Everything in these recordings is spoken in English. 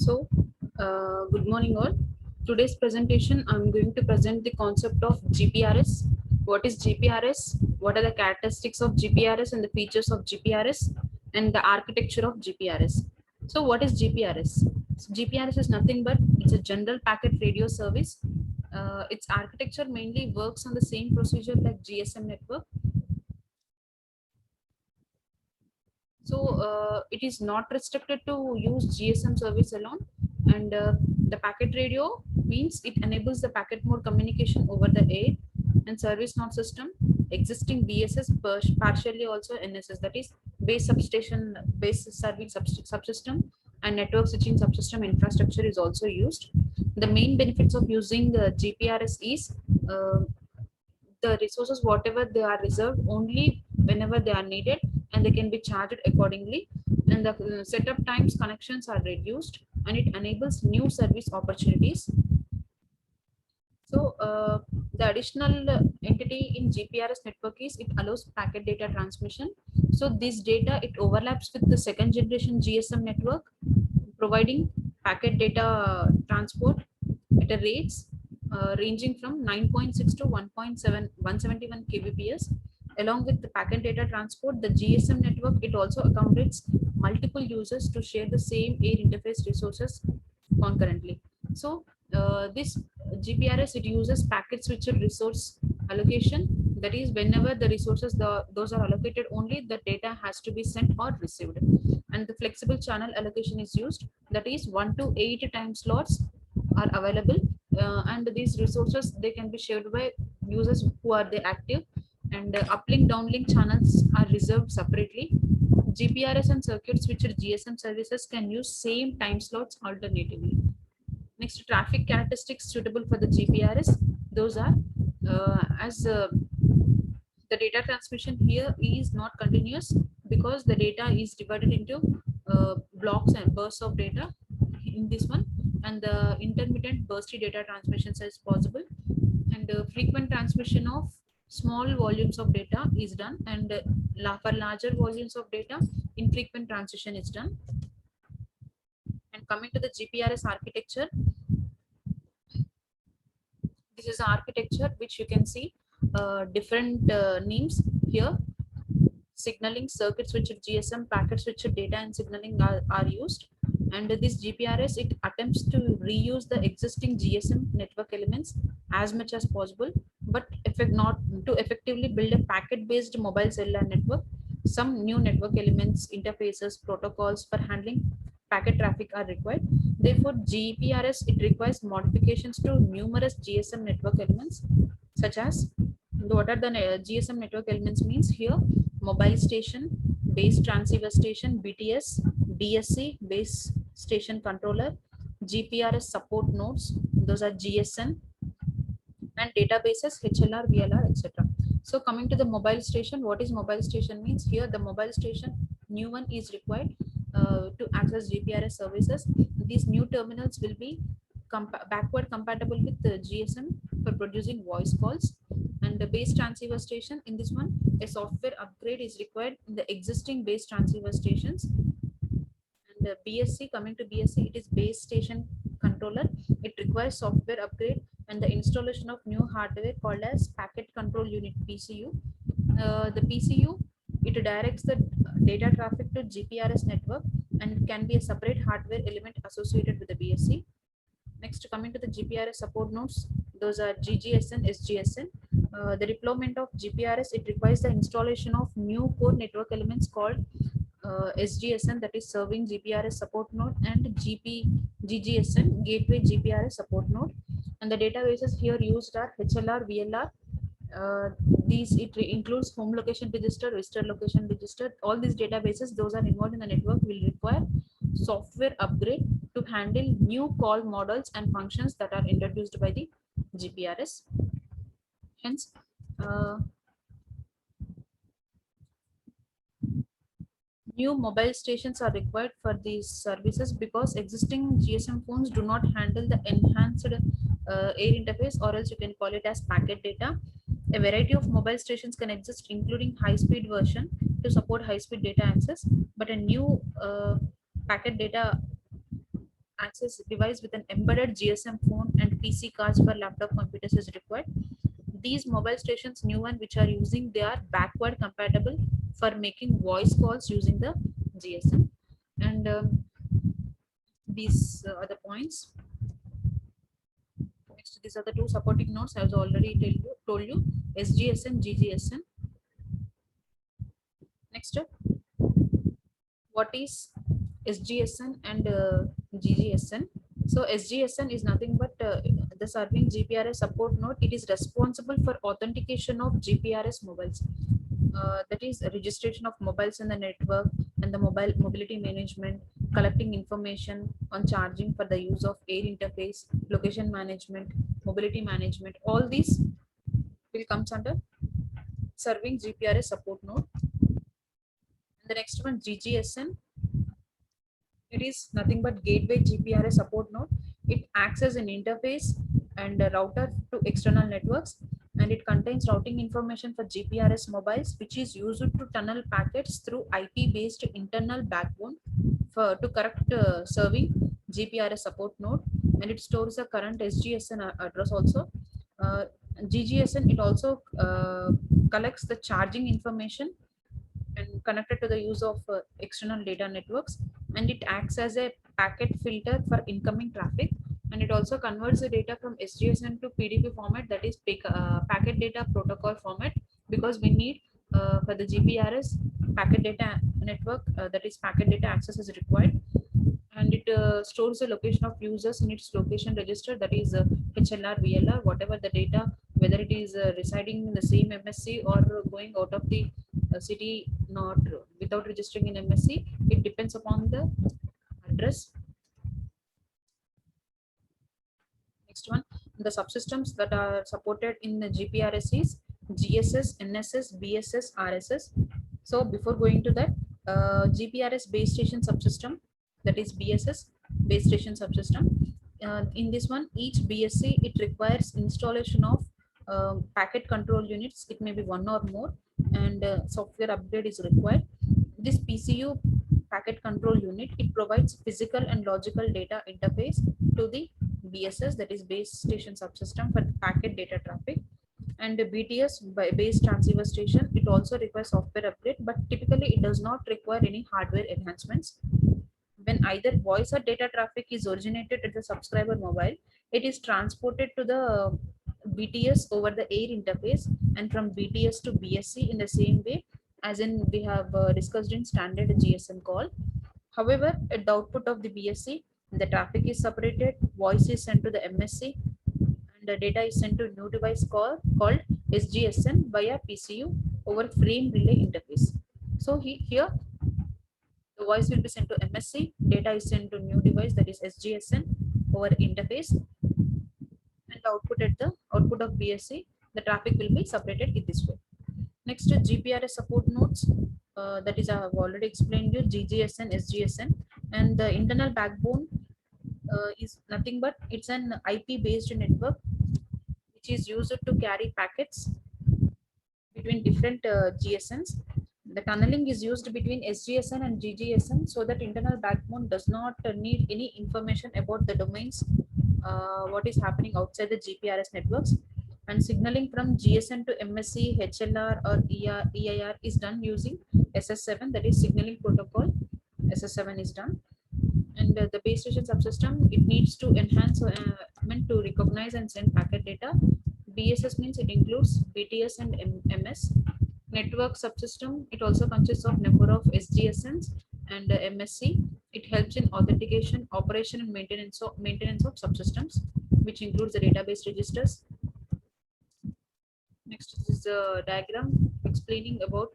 Good morning all. Today's presentation, I'm going to present the concept of GPRS. What is GPRS? What are the characteristics of GPRS and the features of GPRS and the architecture of GPRS? So what is GPRS? So GPRS is nothing but it's a general packet radio service. Its architecture mainly works on the same procedure like GSM network. It is not restricted to use GSM service alone, and the packet radio means it enables the packet mode communication over the air and service node system. Existing BSS partially also NSS, that is base substation, base serving subsystem, and network switching subsystem infrastructure is also used. The main benefits of using GPRS is uh, the resources whatever they are reserved only whenever they are needed, and they can be charged accordingly, and the setup times connections are reduced, and it enables new service opportunities. The additional entity in GPRS network is it allows packet data transmission. So this data it overlaps with the second generation GSM network, providing packet data transport at a rates ranging from 9.6 to 1.7 171 kbps. Along with the packet data transport, the GSM network it also accommodates multiple users to share the same air interface resources concurrently. This GPRS it uses packet switched resource allocation. That is, whenever the resources those are allocated, only the data has to be sent or received. And the flexible channel allocation is used. That is, 1 to 8 time slots are available, and these resources they can be shared by users who are the active, and uplink downlink channels are reserved separately. GPRS and circuit switched GSM services can use same time slots alternatively. Next, traffic characteristics suitable for the GPRS. Those are as the data transmission here is not continuous because the data is divided into blocks and bursts of data in this one, and the intermittent bursty data transmissions is possible, and frequent transmission of small volumes of data is done, and for larger volumes of data infrequent transition is done. And coming to the GPRS architecture, this is the architecture which you can see different names here. Signaling, circuit switched GSM, packet switched data and signaling are used, and this GPRS it attempts to reuse the existing GSM network elements as much as possible, but not to effectively build a packet based mobile cellular network. Some new network elements, interfaces, protocols for handling packet traffic are required. Therefore, GPRS it requires modifications to numerous GSM network elements, such as what are the GSM network elements means here: mobile station, base transceiver station, BTS, DSC, base station controller, GPRS support nodes, those are GSN, and databases, HLR, VLR, etc. So coming to the mobile station, what is mobile station means here? The mobile station, new one is required to access GPRS services. These new terminals will be backward compatible with the GSM for producing voice calls. And the base transceiver station, in this one, a software upgrade is required in the existing base transceiver stations. And the BSC, coming to BSC, it is base station controller. It requires software upgrade and the installation of new hardware called as packet control unit, PCU. The PCU it directs the data traffic to GPRS network, and it can be a separate hardware element associated with the BSC. Next, coming to the GPRS support nodes, those are GGSN, SGSN. The deployment of GPRS it requires the installation of new core network elements called SGSN, that is serving GPRS support node, and GGSN, gateway GPRS support node. And the databases here used are HLR, VLR. Uh, these it includes home location register, visitor location register. All these databases those are involved in the network will require software upgrade to handle new call models and functions that are introduced by the GPRS. Hence, uh, new mobile stations are required for these services because existing GSM phones do not handle the enhanced air interface, or else you can call it as packet data. A variety of mobile stations can exist, including high-speed version to support high-speed data access, but a new packet data access device with an embedded GSM phone and PC cards for laptop computers is required. These mobile stations, new one which are using, they are backward compatible for making voice calls using the GSM. And these are the points. Next, these are the two supporting nodes. I was already told you SGSN, GGSN. Next, what is SGSN and GGSN? So SGSN is nothing but the serving GPRS support node. It is responsible for authentication of GPRS mobiles. That is registration of mobiles in the network and the mobile mobility management, collecting information on charging for the use of air interface, location management, mobility management. All these will comes under serving GPRS support node. And the next one, GGSN. It is nothing but gateway GPRS support node. It acts as an interface and a router to external networks, and it contains routing information for GPRS mobiles, which is used to tunnel packets through IP-based internal backbone for to correct serving GPRS support node, and it stores the current SGSN address also. Uh, GGSN, it also collects the charging information and connected to the use of external data networks, and it acts as a packet filter for incoming traffic, and it also converts the data from SGSN to PDP format, that is packet data protocol format, because we need for the GPRS packet data network, that is packet data access is required, and it stores the location of users in its location register, that is HLR, VLR, whatever the data, whether it is residing in the same MSC or going out of the city, not without registering in MSC. It depends upon the address. Next one, the subsystems that are supported in the GPRS is GSS, NSS, BSS, RSS. So before going to that, GPRS base station subsystem, that is BSS, base station subsystem. In this one, each BSC, it requires installation of packet control units. It may be one or more, and software upgrade is required. This PCU, packet control unit, it provides physical and logical data interface to the BSS, that is base station subsystem, for packet data traffic. And the BTS, base transceiver station, it also requires software upgrade, but typically it does not require any hardware enhancements. When either voice or data traffic is originated at the subscriber mobile, it is transported to the BTS over the air interface, and from BTS to BSC in the same way as in we have discussed in standard GSM call. However, at the output of the BSC, the traffic is separated, voice is sent to the MSC, and the data is sent to new device called SGSN via PCU over frame relay interface. So here the voice will be sent to MSC, data is sent to new device, that is SGSN over interface, and the output at the output of BSC, the traffic will be separated in this way. Next, GPRS support nodes, that is I have already explained you, GGSN, SGSN, and the internal backbone is nothing but it's an IP based network which is used to carry packets between different GSNs. The tunneling is used between SGSN and GGSN so that internal backbone does not need any information about the domains, what is happening outside the GPRS networks. And signaling from GSN to MSC, HLR, or EIR is done using SS7, that is signaling protocol. SS7 is done. And the base station subsystem, it needs to enhance meant to recognize and send packet data. BSS means it includes BTS and MS. Network subsystem, it also consists of number of SGSNs and MSC. It helps in authentication, operation, and maintenance of subsystems, which includes the database registers. Next is a diagram explaining about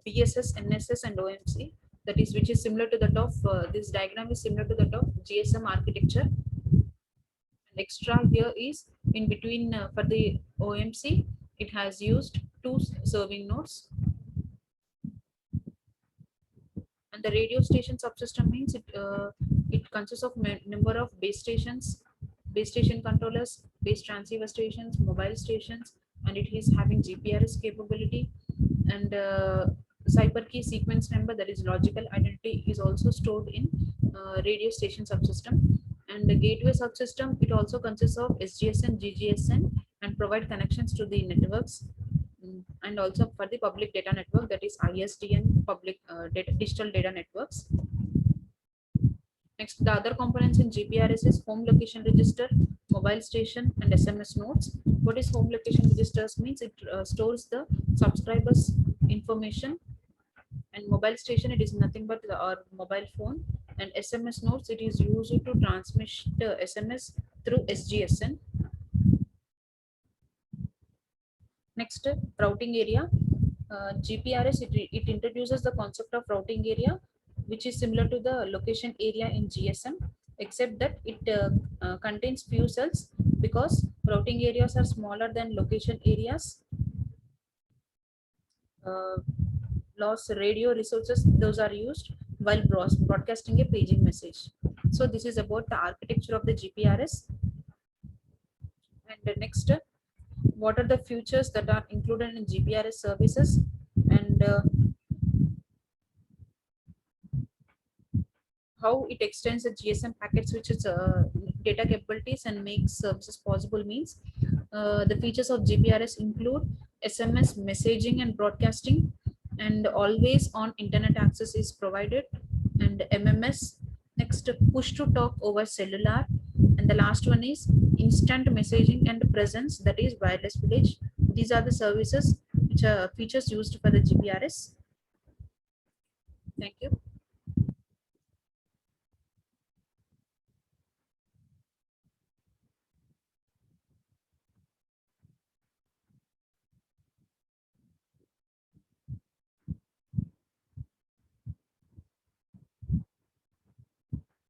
BSS, NSS, and OMC. That is, which is similar to that of this diagram is similar to that of GSM architecture. And extra here is in between for the OMC, it has used two serving nodes. And the radio station subsystem means it consists of number of base stations, base station controllers, base transceiver stations, mobile stations, and it is having GPRS capability. And cyber key sequence number, that is logical identity, is also stored in radio station subsystem. And the gateway subsystem, it also consists of SGSN, GGSN, and provide connections to the networks. And also for the public data network, that is ISDN, public digital data networks. Next, the other components in GPRS is home location register, mobile station, and SMS nodes. What is home location registers means? It stores the subscribers information, and mobile station, it is nothing but our mobile phone, and SMS nodes, it is used to transmit SMS through SGSN. Next, routing area. GPRS, it introduces the concept of routing area, which is similar to the location area in GSM, except that it contains few cells, because routing areas are smaller than location areas. Loss radio resources, those are used while broadcasting a paging message. So this is about the architecture of the GPRS. And the next, what are the features that are included in GPRS services, and how it extends the GSM packet switches data capabilities and makes services possible means. The features of GPRS include SMS messaging and broadcasting, and always on internet access is provided, and MMS. Next, push to talk over cellular, and the last one is instant messaging and presence, that is wireless village. These are the services which are features used for the GPRS. Thank you.